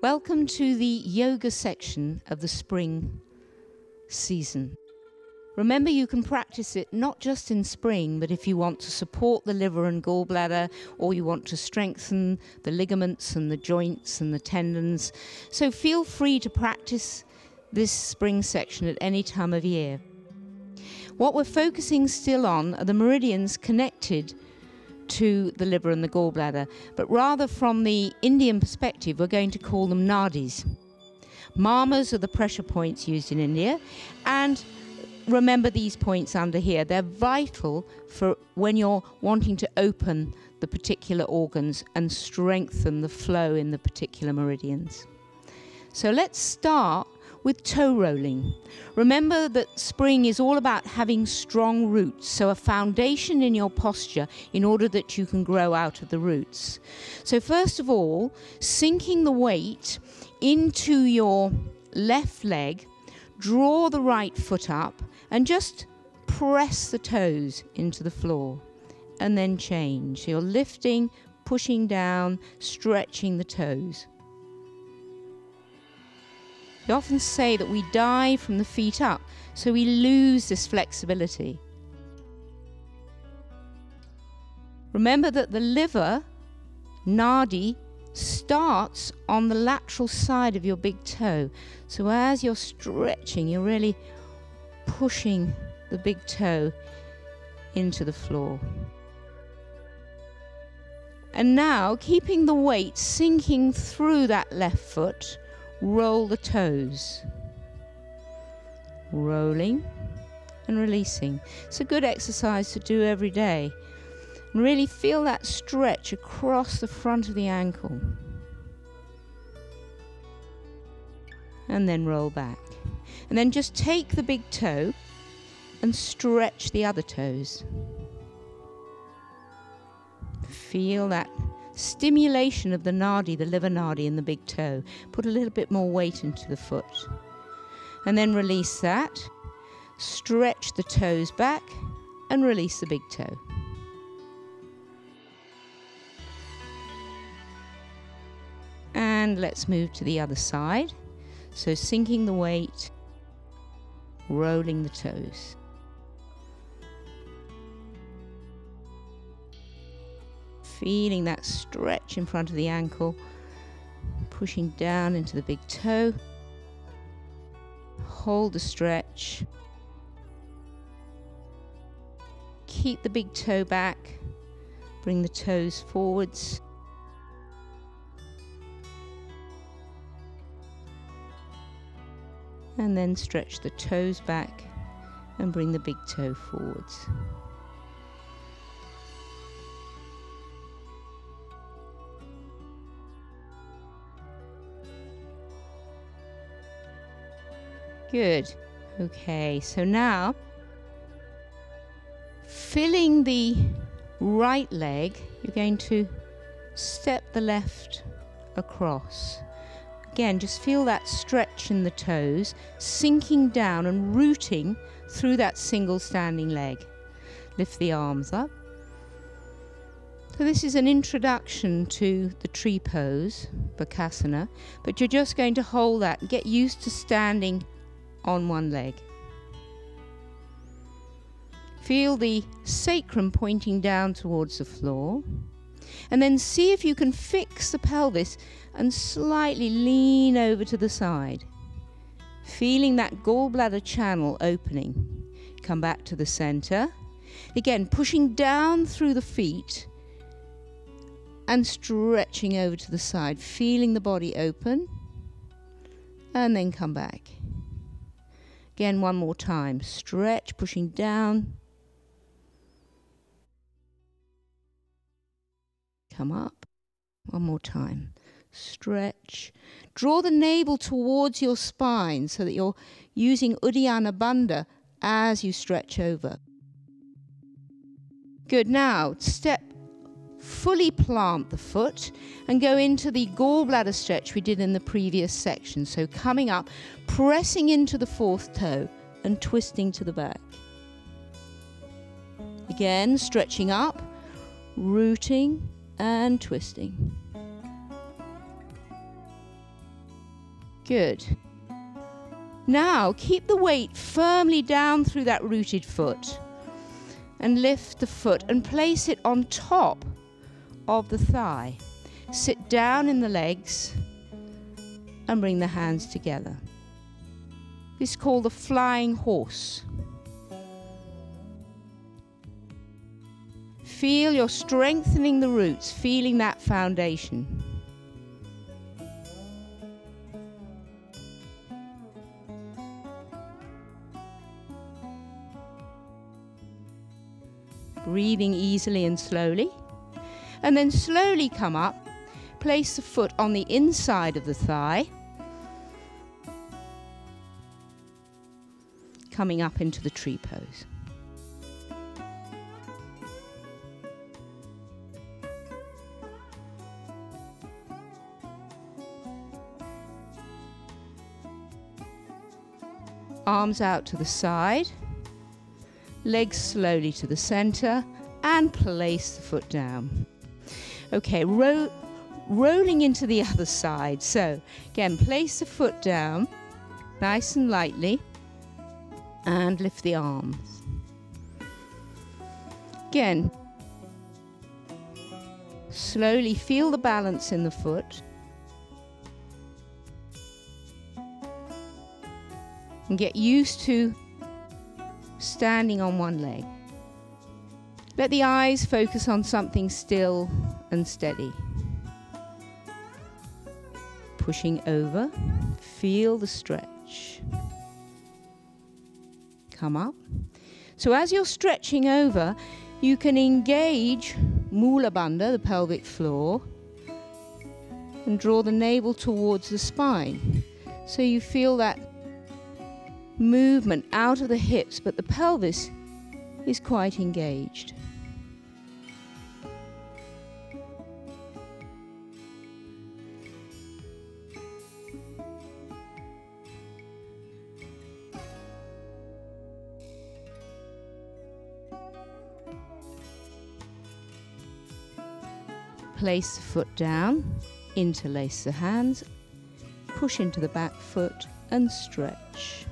Welcome to the yoga section of the spring season. Remember, you can practice it not just in spring, but if you want to support the liver and gallbladder, or you want to strengthen the ligaments and the joints and the tendons. So feel free to practice this spring section at any time of year. What we're focusing still on are the meridians connected to the liver and the gallbladder, but rather from the Indian perspective, we're going to call them nadis. Marmas are the pressure points used in India, and remember these points under here. They're vital for when you're wanting to open the particular organs and strengthen the flow in the particular meridians. So let's start with toe rolling. Remember that spring is all about having strong roots, so a foundation in your posture in order that you can grow out of the roots. So first of all, sinking the weight into your left leg, draw the right foot up and just press the toes into the floor and then change. So you're lifting, pushing down, stretching the toes. We often say that we dive from the feet up, so we lose this flexibility. Remember that the liver, nadi, starts on the lateral side of your big toe. So as you're stretching, you're really pushing the big toe into the floor. And now, keeping the weight sinking through that left foot, roll the toes. Rolling and releasing. It's a good exercise to do every day. And really feel that stretch across the front of the ankle. And then roll back. And then just take the big toe and stretch the other toes. Feel that stimulation of the nadi, the liver nadi in the big toe. Put a little bit more weight into the foot. And then release that. Stretch the toes back and release the big toe. And let's move to the other side. So sinking the weight, rolling the toes. Feeling that stretch in front of the ankle, pushing down into the big toe. Hold the stretch. Keep the big toe back. Bring the toes forwards. And then stretch the toes back and bring the big toe forwards. Good. Okay, so now filling the right leg, you're going to step the left across. Again, just feel that stretch in the toes, sinking down and rooting through that single standing leg. Lift the arms up. So this is an introduction to the tree pose, Bakasana, but you're just going to hold that and get used to standing on one leg. Feel the sacrum pointing down towards the floor, and then see if you can fix the pelvis and slightly lean over to the side, feeling that gallbladder channel opening. Come back to the center, again pushing down through the feet and stretching over to the side, feeling the body open, and then come back. Again, one more time. Stretch, pushing down. Come up. One more time. Stretch. Draw the navel towards your spine so that you're using Uddiyana Bandha as you stretch over. Good. Now, fully plant the foot and go into the gallbladder stretch we did in the previous section. So coming up, pressing into the fourth toe and twisting to the back. Again, stretching up, rooting and twisting. Good. Now keep the weight firmly down through that rooted foot and lift the foot and place it on top of the thigh. Sit down in the legs and bring the hands together. This is called the flying horse. Feel you're strengthening the roots, feeling that foundation. Breathing easily and slowly. And then slowly come up, place the foot on the inside of the thigh, coming up into the tree pose. Arms out to the side, legs slowly to the center, and place the foot down. Okay, rolling into the other side. So again, place the foot down nice and lightly and lift the arms. Again, slowly feel the balance in the foot and get used to standing on one leg. Let the eyes focus on something still and steady. Pushing over, feel the stretch. Come up. So as you're stretching over, you can engage Mula Bandha, the pelvic floor, and draw the navel towards the spine. So you feel that movement out of the hips, but the pelvis is quite engaged. Place the foot down, interlace the hands, push into the back foot and stretch.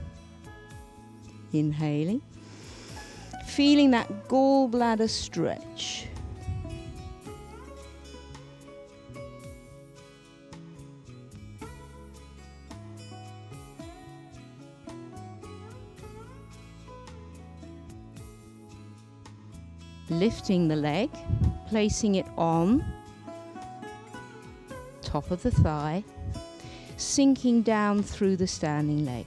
Inhaling, feeling that gallbladder stretch. Lifting the leg, placing it on top of the thigh, sinking down through the standing leg.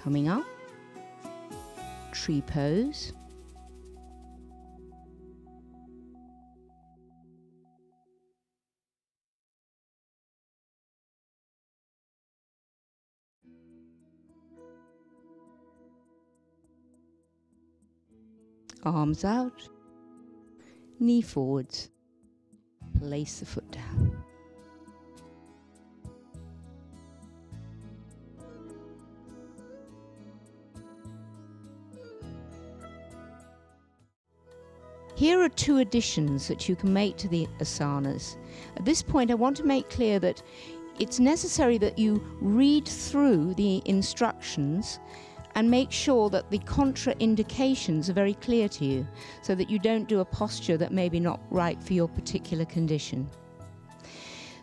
Coming up, tree pose. Arms out, knee forwards, place the foot down. Here are two additions that you can make to the asanas. At this point, I want to make clear that it's necessary that you read through the instructions and make sure that the contraindications are very clear to you, so that you don't do a posture that may be not right for your particular condition.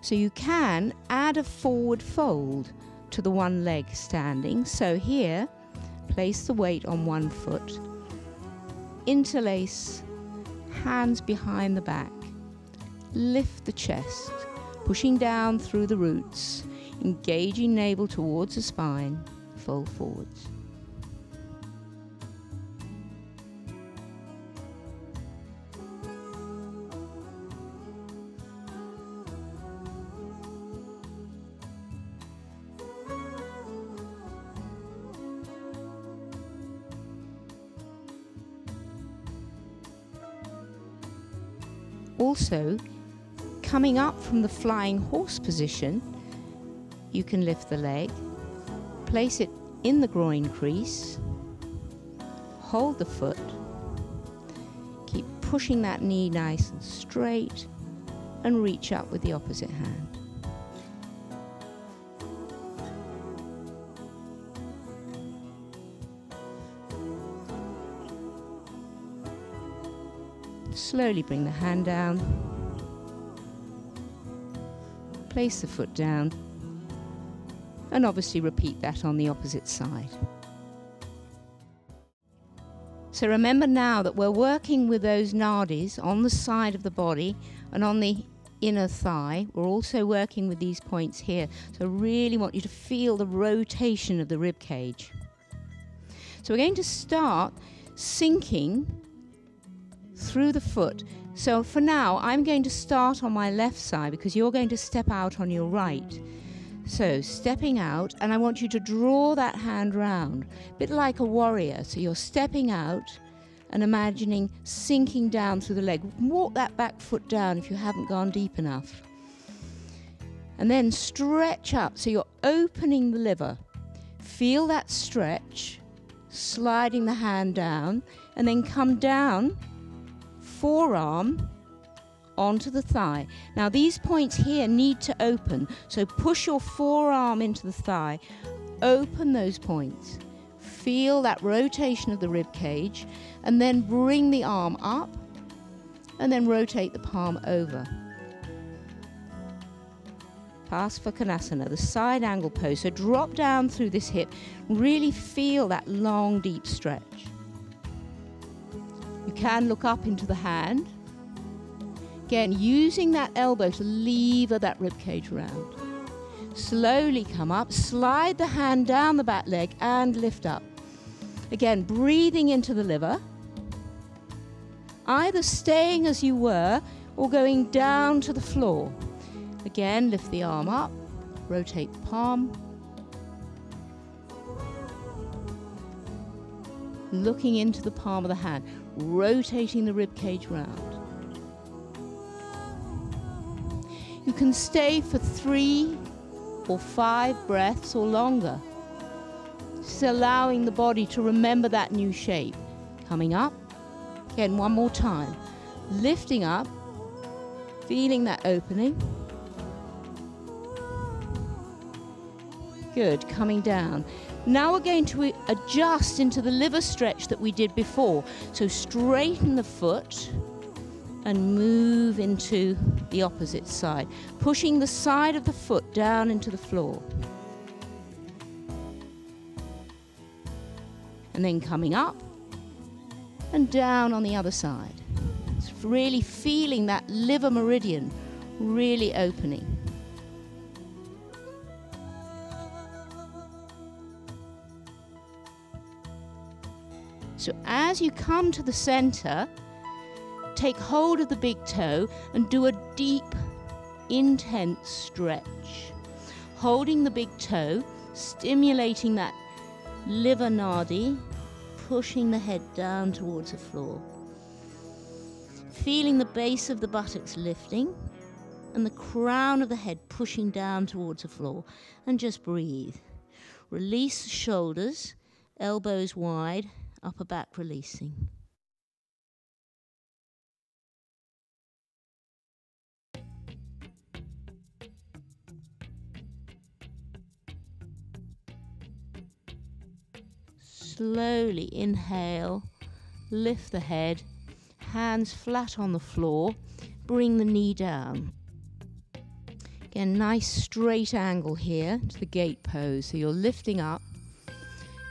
So you can add a forward fold to the one leg standing. So here, place the weight on one foot, interlace, hands behind the back, lift the chest, pushing down through the roots, engaging navel towards the spine, fold forwards. Also, coming up from the flying horse position, you can lift the leg Place it in the groin crease, hold the foot, keep pushing that knee nice and straight, and reach up with the opposite hand. Slowly bring the hand down, place the foot down, and obviously repeat that on the opposite side. So remember now that we're working with those nadis on the side of the body and on the inner thigh. We're also working with these points here. So I really want you to feel the rotation of the rib cage. So we're going to start sinking through the foot. So for now, I'm going to start on my left side because you're going to step out on your right. So stepping out, and I want you to draw that hand round, a bit like a warrior. So you're stepping out and imagining sinking down through the leg. Walk that back foot down if you haven't gone deep enough. And then stretch up, so you're opening the liver. Feel that stretch, sliding the hand down, and then come down, forearm onto the thigh. Now these points here need to open, so push your forearm into the thigh, open those points, feel that rotation of the rib cage, and then bring the arm up and then rotate the palm over. Parsvakonasana, the side angle pose. So drop down through this hip, really feel that long deep stretch. You can look up into the hand. Again, using that elbow to lever that rib cage round. Slowly come up, slide the hand down the back leg and lift up. Again, breathing into the liver, either staying as you were or going down to the floor. Again, lift the arm up, rotate the palm. Looking into the palm of the hand, rotating the rib cage round. You can stay for 3 or 5 breaths or longer. Just allowing the body to remember that new shape. Coming up. Again, one more time. Lifting up, feeling that opening. Good, coming down. Now we're going to adjust into the liver stretch that we did before. So straighten the foot and move into the opposite side, pushing the side of the foot down into the floor. And then coming up and down on the other side. It's really feeling that liver meridian really opening. So as you come to the center, take hold of the big toe and do a deep, intense stretch. Holding the big toe, stimulating that liver nadi, pushing the head down towards the floor. Feeling the base of the buttocks lifting and the crown of the head pushing down towards the floor. And just breathe. Release the shoulders, elbows wide, upper back releasing. Slowly inhale, lift the head, hands flat on the floor, bring the knee down. Again, nice straight angle here to the gate pose. So you're lifting up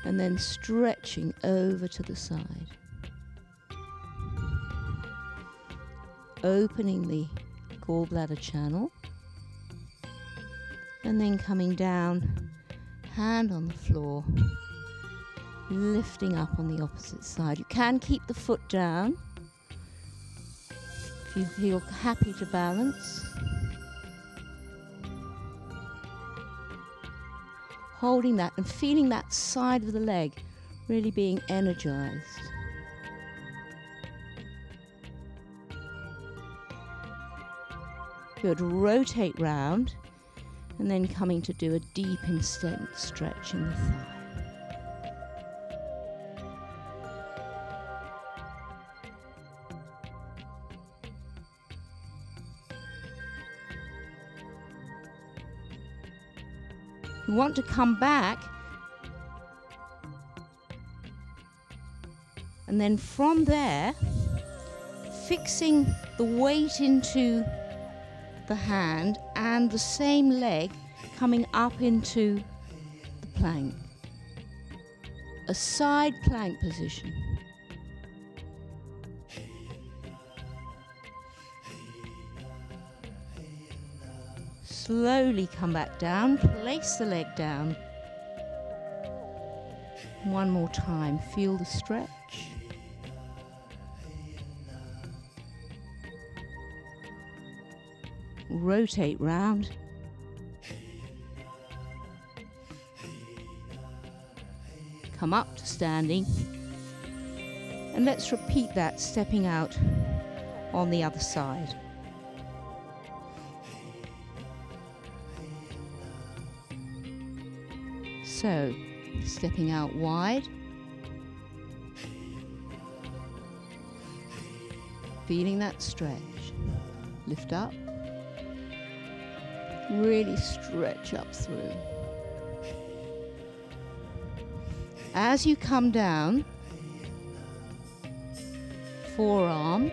and then stretching over to the side. Opening the gallbladder channel and then coming down, hand on the floor, lifting up on the opposite side. You can keep the foot down if you feel happy to balance. Holding that and feeling that side of the leg really being energized. Good, rotate round And then coming to do a deep stretch in the thigh. You want to come back, and then from there, fixing the weight into the hand and the same leg coming up into the plank. A side plank position. Slowly come back down, place the leg down. One more time, feel the stretch. Rotate round. Come up to standing. And let's repeat that, stepping out on the other side. So, stepping out wide, feeling that stretch, lift up, really stretch up through. As you come down, forearm,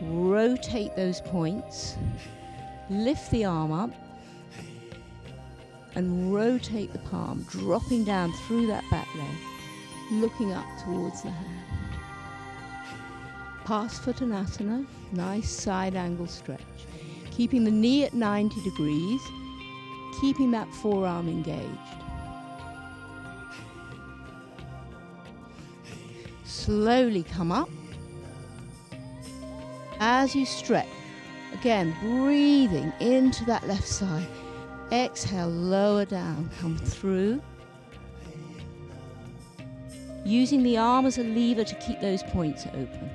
rotate those points, lift the arm up, and rotate the palm, dropping down through that back leg, looking up towards the hand. Pass Uttanasana, nice side angle stretch. Keeping the knee at 90 degrees, keeping that forearm engaged. Slowly come up. As you stretch, again, breathing into that left side. Exhale, lower down, come through. Using the arm as a lever to keep those points open.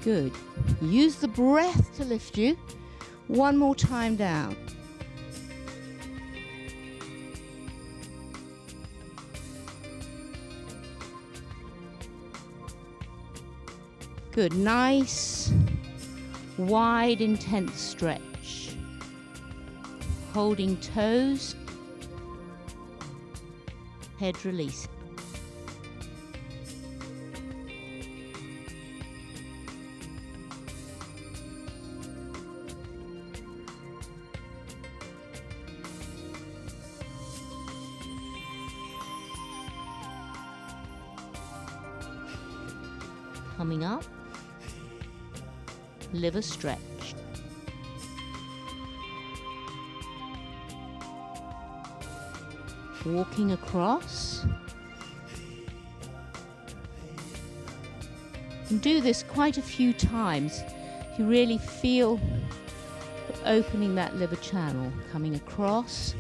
Good. Use the breath to lift you. One more time down. Good, nice, wide, intense stretch. Holding toes, head release. Coming up. Liver stretch. Walking across. And do this quite a few times. You really feel opening that liver channel. Coming across.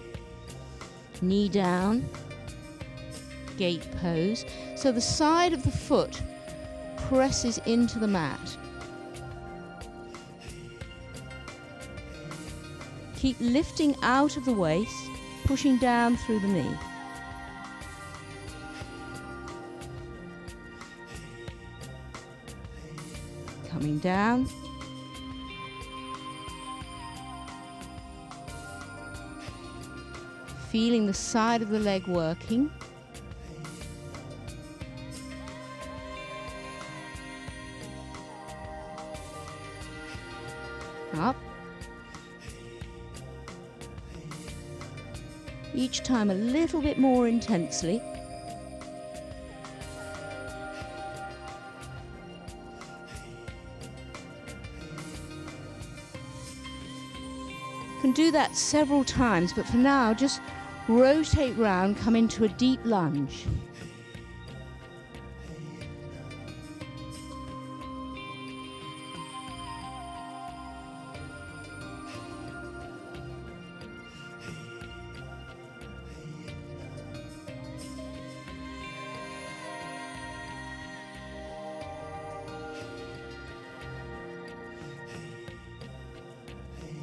Knee down. Gate pose. So the side of the foot presses into the mat. Keep lifting out of the waist, pushing down through the knee. Coming down. Feeling the side of the leg working. Up. Each time a little bit more intensely. You can do that several times, but for now just rotate round, come into a deep lunge.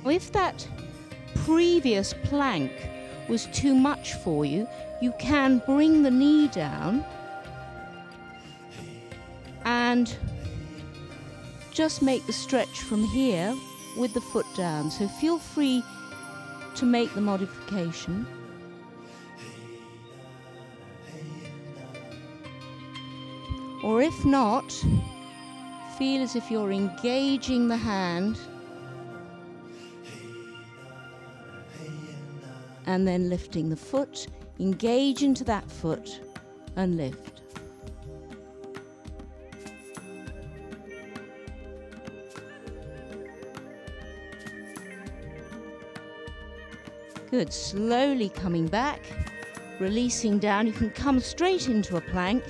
If that previous plank was too much for you, you can bring the knee down and just make the stretch from here with the foot down. So feel free to make the modification. Or if not, feel as if you're engaging the hand and then lifting the foot, engage into that foot and lift. Good, slowly coming back, releasing down. You can come straight into a plank.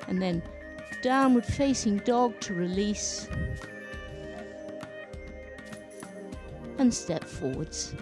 And then downward facing dog to release. And step forwards.